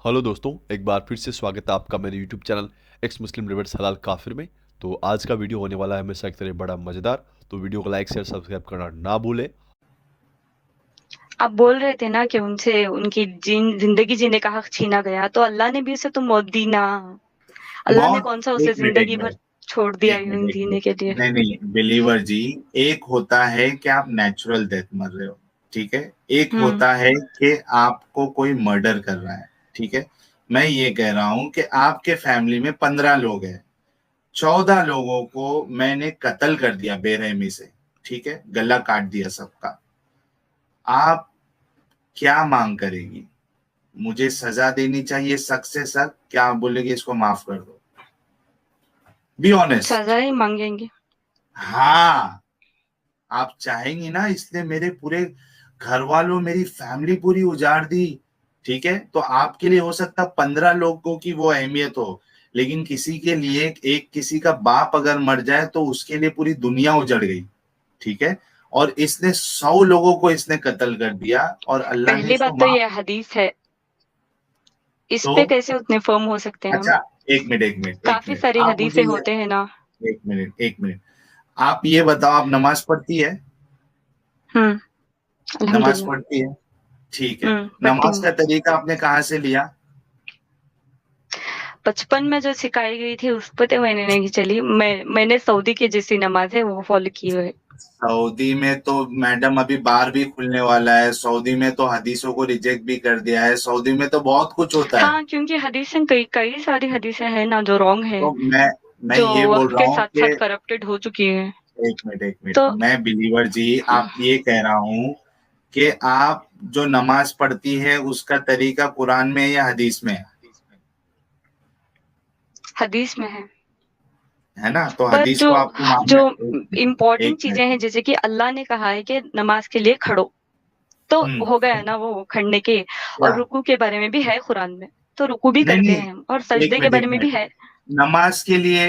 Hello दोस्तों, एक बार फिर से स्वागत है आपका मेरे यूट्यूब चैनल एक्स मुस्लिम रिवर्स हलाल काफिर में। तो आज का वीडियो होने वाला है हमेशा की तरह बड़ा मज़ेदार। तो वीडियो को लाइक शेयर सब्सक्राइब करना ना भूलें। आप बोल रहे थे ना कि उनसे उनकी जिंदगी जीने का हक छीना गया, तो अल्लाह ने भी उसे तो मौत दी ना। अल्लाह ने मौत। कौन सा उसे एक मिनट एक जिंदगी भर मिनट छोड़ दिया एक यूं मिनट एक जीने मिनट के लिए। नहीं नहीं बिलीवर जी, एक होता है कि आप नेचुरल डेथ मर रहे हो, ठीक है। एक हम्म। होता है कि आपको कोई मर्डर कर रहा है, ठीक है। मैं ये कह रहा हूं कि आपके फैमिली में 15 लोग हैं, 14 लोगों को मैंने कत्ल कर दिया बेरहमी से, ठीक है, गला काट दिया सबका। आप क्या मांग करेगी? मुझे सजा देनी चाहिए सख्त से सख्त, क्या आप बोलेगी इसको माफ कर दो? बी सजा ऑनेस्ट। ही मांगेंगे। हाँ, आप चाहेंगी ना, इसने मेरे पूरे घर वालों, मेरी फैमिली पूरी उजाड़ दी, ठीक है। तो आपके लिए हो सकता 15 लोगों की वो अहमियत हो, लेकिन किसी के लिए एक किसी का बाप अगर मर जाए तो उसके लिए पूरी दुनिया उजड़ गई, ठीक है। और इसने 100 लोगों को इसने कत्ल कर दिया और अल्लाह ने पहली इसको बात तो माफ। ये हदीस है, इस तो पे कैसे उतने फर्म हो सकते हैं हम। अच्छा, एक काफी मिनट सारी आप मुझे हदीसें होते हैं ना। एक मिनट आप ये बताओ, आप नमाज पढ़ती है? हम्म। नमाज अल्हम्दुलिल्लाह। पढ़ती है, ठीक है। पढ़ती नमाज हूँ। का तरीका आपने कहाँ से लिया? बचपन में जो सिखाई गई थी उस पे तो मैंने नहीं चली। मैंने सऊदी की जैसी नमाज है वो फॉलो की हुई है। सऊदी में तो मैडम अभी बार भी खुलने वाला है, सऊदी में तो हदीसों को रिजेक्ट भी कर दिया है, सऊदी में तो बहुत कुछ होता है। हाँ, क्योंकि हदीसें कई कई सारी हदीसें हैं ना जो रॉन्ग है, तो मैं जो ये बोल वक्त रहा के हूँ साथ कि साथ करप्टेड हो चुकी है। एक मिनट तो मैं बिलीवर जी, आप ये कह रहा हूँ कि आप जो नमाज पढ़ती है उसका तरीका कुरान में है या हदीस में हदीस में है। है ना? तो पर हदीस जो को आपको जो मानना है। इम्पोर्टेंट एक चीजें मिनट हैं, जैसे कि अल्लाह ने कहा है कि नमाज के लिए खड़ो, तो हो गया ना वो खड़ने के। क्या? और रुकू के बारे में भी है कुरान में, तो रुकू भी नहीं करते नहीं, हैं हम, और सजदे के एक बारे में भी मिनट है। नमाज के लिए।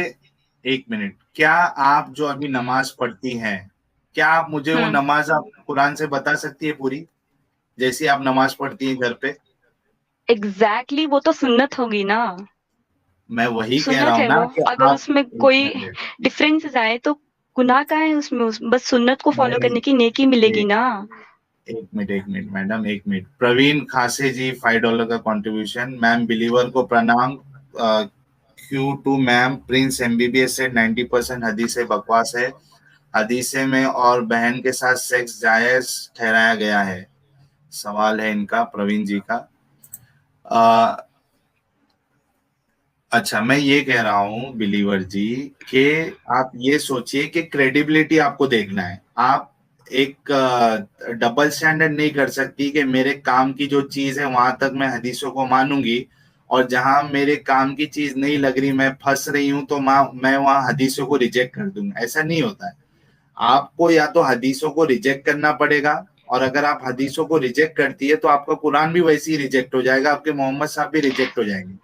एक मिनट, क्या आप जो अभी नमाज पढ़ती हैं, क्या आप मुझे वो हम्म। नमाज आप कुरान से बता सकती है पूरी, जैसी आप नमाज पढ़ती हैं घर पे? एग्जैक्टली, वो तो सुन्नत होगी ना। मैं वही कह रहा सुन्नत हूं है ना वो। कि अगर आप उसमें एक कोई मिनट डिफरेंसेस आए तो गुनाह का है उसमें, बस सुन्नत को फॉलो मेरी करने की नेकी मिलेगी एक ना। एक मिनट मैडम, एक मिनट। प्रवीण खासे जी, $5 का कंट्रीब्यूशन। मैम बिलीवर को प्रणाम। Q two ma'am, Prince MBBS से 90% हदीसें बकवास है, हदीसे में और बहन के साथ सेक्स जायज ठहराया गया है। सवाल है इनका, प्रवीण जी का। आ, अच्छा, मैं ये कह रहा हूं बिलीवर जी कि आप ये सोचिए कि क्रेडिबिलिटी आपको देखना है। आप एक डबल स्टैंडर्ड नहीं कर सकती कि मेरे काम की जो चीज है वहां तक मैं हदीसों को मानूंगी, और जहां मेरे काम की चीज नहीं लग रही, मैं फंस रही हूं, तो मैं वहां हदीसों को रिजेक्ट कर दूंगा। ऐसा नहीं होता है। आपको या तो हदीसों को रिजेक्ट करना पड़ेगा, और अगर आप हदीसों को रिजेक्ट करती है तो आपका कुरान भी वैसे ही रिजेक्ट हो जाएगा, आपके मोहम्मद साहब भी रिजेक्ट हो जाएंगे,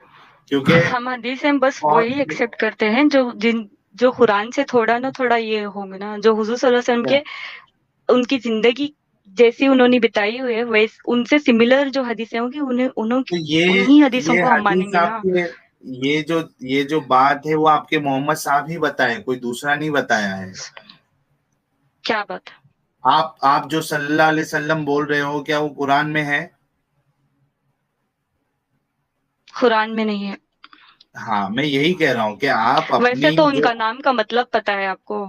क्योंकि हम हदीस में बस बहुत वही एक्सेप्ट करते हैं जो कुरान से थोड़ा ना थोड़ा ये होंगे ना, जो हुजूर सल्लल्लाहु अलैहि वसल्लम के उनकी जिंदगी जैसी उन्होंने बिताई हुई है, वैसे उनसे सिमिलर जो हदीसें होंगी उन्हें तो उन्हीं हदीसों ये को हम हदीस मानेंगे ना। आपके, ये जो बात है वो आपके मोहम्मद साहब ही बताए, कोई दूसरा नहीं बताया है। क्या बात। आप जो सल्लल्लाहु अलैहि वसल्लम बोल रहे हो, क्या वो कुरान में है? कुरान में नहीं है। हाँ, मैं यही कह रहा हूँ कि आप वैसे अपनी तो जो उनका नाम का मतलब पता है आपको,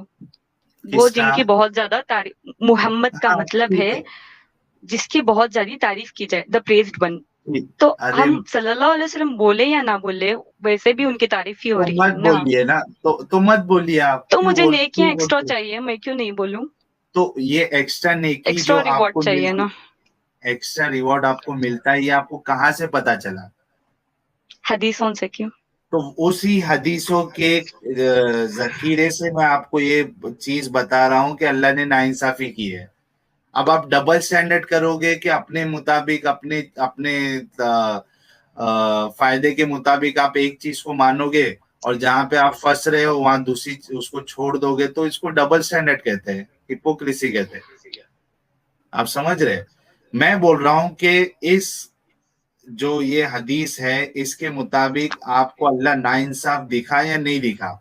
वो किसका। जिनकी बहुत ज्यादा तारीफ, मोहम्मद का हाँ मतलब है ठीक है, जिसकी बहुत ज्यादा तारीफ की जाए, द प्रेज्ड वन। ठीक। तो अरे, हम सल्लल्लाहु अलैहि वसल्लम बोले या ना बोले, वैसे भी उनकी तारीफ ही हो तो रही मत है ना। बोलिए ना, तो मत बोलिए, आप तो मुझे क्यों नेकियां एक्स्ट्रा बोलते हो? चाहिए, मैं क्यों नहीं बोलूं। तो ये एक्स्ट्रा नेकी जो एक्स्ट्रा रिवॉर्ड आपको चाहिए मिलती, ना। एक्स्ट्रा रिवॉर्ड आपको मिलता है, ये आपको कहाँ से पता चला? हदीसों से क्यों। तो उसी हदीसों के जखीरे से मैं आपको ये चीज बता रहा हूं कि अल्लाह ने नाइंसाफी की है। अब आप डबल स्टैंडर्ड करोगे कि अपने मुताबिक, अपने अपने फायदे के मुताबिक आप एक चीज को मानोगे, और जहां पे आप फंस रहे हो वहां दूसरी उसको छोड़ दोगे, तो इसको डबल स्टैंडर्ड कहते हैं, हिपोक्रेसी कहते हैं। आप समझ रहे हैं? मैं बोल रहा हूं कि इस जो ये हदीस है इसके मुताबिक आपको अल्लाह नाइंसाफ दिखा या नहीं दिखा?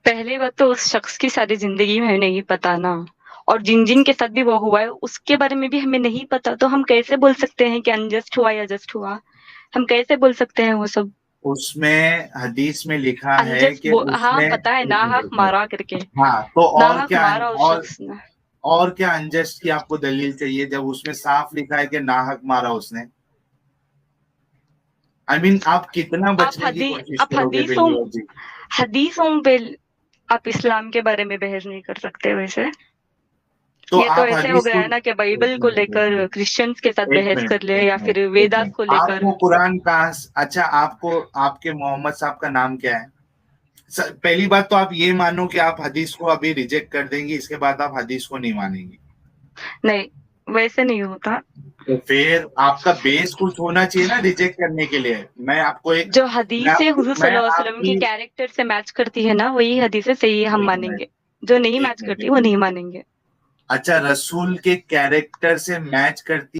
पहली बात तो उस शख्स की सारी जिंदगी में हमें नहीं पता ना, और जिन जिन के साथ भी वो हुआ है उसके बारे में भी हमें नहीं पता, तो हम कैसे बोल सकते हैं कि अनजस्ट हुआ या जस्ट हुआ? हम कैसे बोल सकते हैं वो सब? उसमें हदीस में लिखा है अनजस्ट कि हाँ उसने पता है, एक मिनट नाहक रुको। मारा करके, हाँ, तो और नाहक क्या मारा उस शख्स ने। और क्या अनजस्ट की आपको दलील चाहिए जब उसमें साफ लिखा है कि नाहक मारा उसने? आई मीन आप कितना बचने की कोशिश आप करोगे बिलीवर जी? हदीसों पे आप इस्लाम के बारे में बहस नहीं कर सकते वैसे। तो ये तो आप ऐसे हो हदीस गया को है ना कि एक बाइबल को मिनट, एक लेकर मिनट, क्रिश्चियंस के साथ एक बहस मिनट, कर ले, एक या मिनट, फिर एक वेदास मिनट। को लेकर। आपको कुरान कहाँ अच्छा आपको आपके मोहम्मद साहब का नाम क्या है? पहली बात तो आप ये मानो कि आप हदीस को अभी रिजेक्ट कर देंगी, इसके बाद आप हदीस को नहीं मानेंगी। नहीं, वैसे नहीं होता। तो फिर आपका बेस कुछ होना चाहिए ना रिजेक्ट करने के लिए। जो हदीस है हुजूर मैं सल्लल्लाहु अलैहि वसल्लम आपकी के कैरेक्टर से मैच करती है ना, वही हदीसें सही हम एक मिनट, मानेंगे। जो नहीं एक मैच मिनट, करती एक वो मिनट। नहीं मानेंगे। अच्छा, रसूल के कैरेक्टर से मैच करती